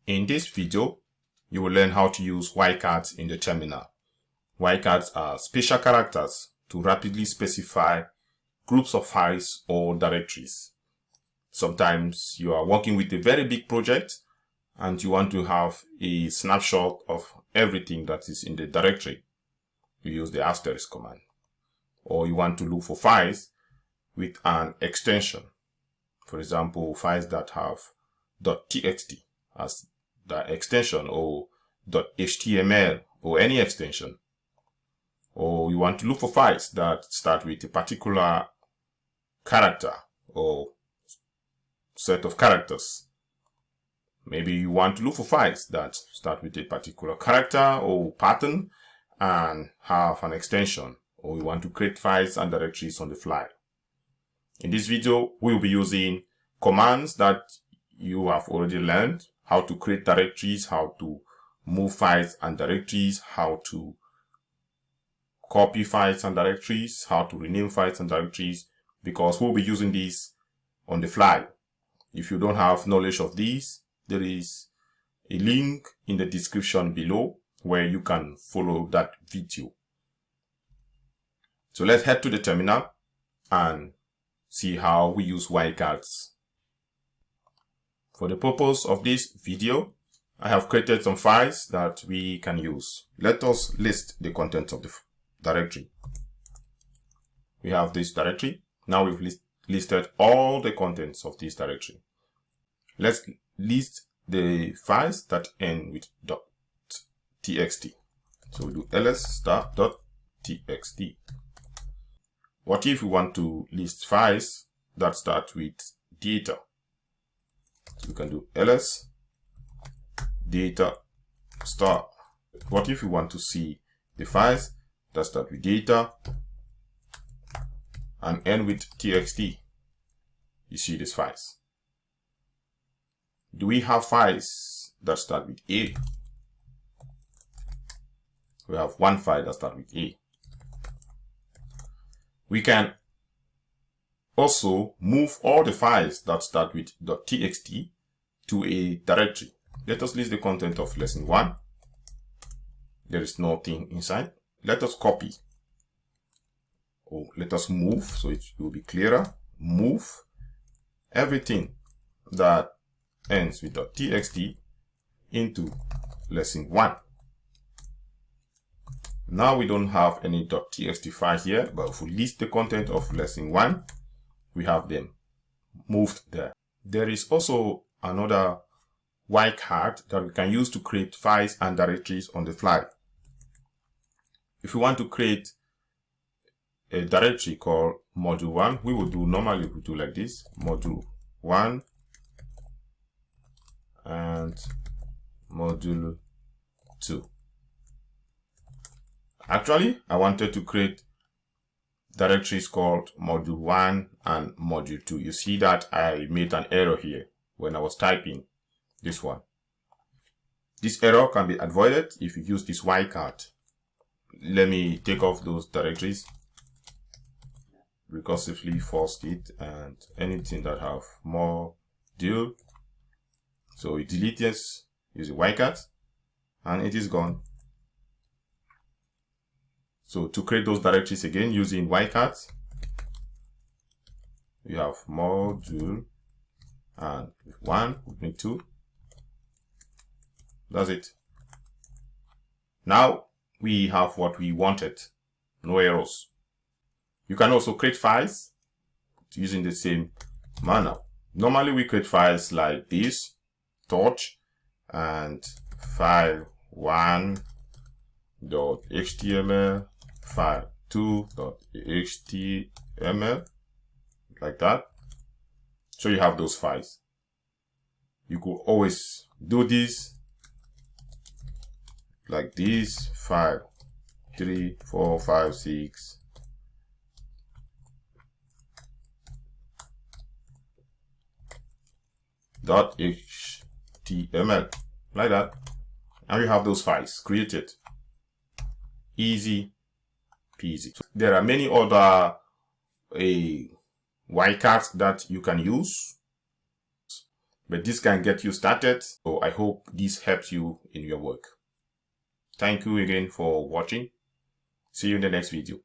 In this video, you will learn how to use wildcards in the terminal. Wildcards are special characters to rapidly specify groups of files or directories. Sometimes you are working with a very big project and you want to have a snapshot of everything that is in the directory. You use the asterisk command. Or you want to look for files with an extension. For example, files that have .txt as the extension, or .html or any extension. Or you want to look for files that start with a particular character or set of characters. Maybe you want to look for files that start with a particular character or pattern and have an extension. Or you want to create files and directories on the fly. In this video, we will be using commands that you have already learned: how to create directories, how to move files and directories, how to copy files and directories, how to rename files and directories, because we'll be using these on the fly. If you don't have knowledge of these, there is a link in the description below where you can follow that video. So let's head to the terminal and see how we use wildcards. For the purpose of this video, I have created some files that we can use. Let us list the contents of the directory. We have this directory. Now we've listed all the contents of this directory. Let's list the files that end with .txt. So we do ls.txt. What if we want to list files that start with data? So we can do ls data star. What if we want to see the files that start with data and end with txt? You see these files. Do we have files that start with a? We have one file that starts with a. We can also move all the files that start with .txt to a directory. Let us list the content of lesson 1. There is nothing inside. Let us copy, or let us move so it will be clearer. Move everything that ends with .txt into lesson 1. Now we don't have any .txt file here, but if we list the content of lesson 1, we have them moved there. There is also another wildcard that we can use to create files and directories on the fly. If we want to create a directory called module 1, we will do normally we do like this: module 1 and module 2. Actually, I wanted to create directories called module 1 and module 2. You see that I made an error here when I was typing this one. This error can be avoided if you use this wildcard. Let me take off those directories, recursively force it, and anything that have module. So it deletes this using wildcard and it is gone. So to create those directories again using wildcards, we have module and 1, we need 2. That's it. Now we have what we wanted. No errors. You can also create files using the same manner. Normally we create files like this: touch and file 1.html, file 2.html, like that. So you have those files. You could always do this like this: file 3, 4, 5, 6. .html, like that, and you have those files created. Easy peasy. So there are many other wildcards that you can use. but this can get you started. So I hope this helps you in your work. Thank you again for watching. See you in the next video.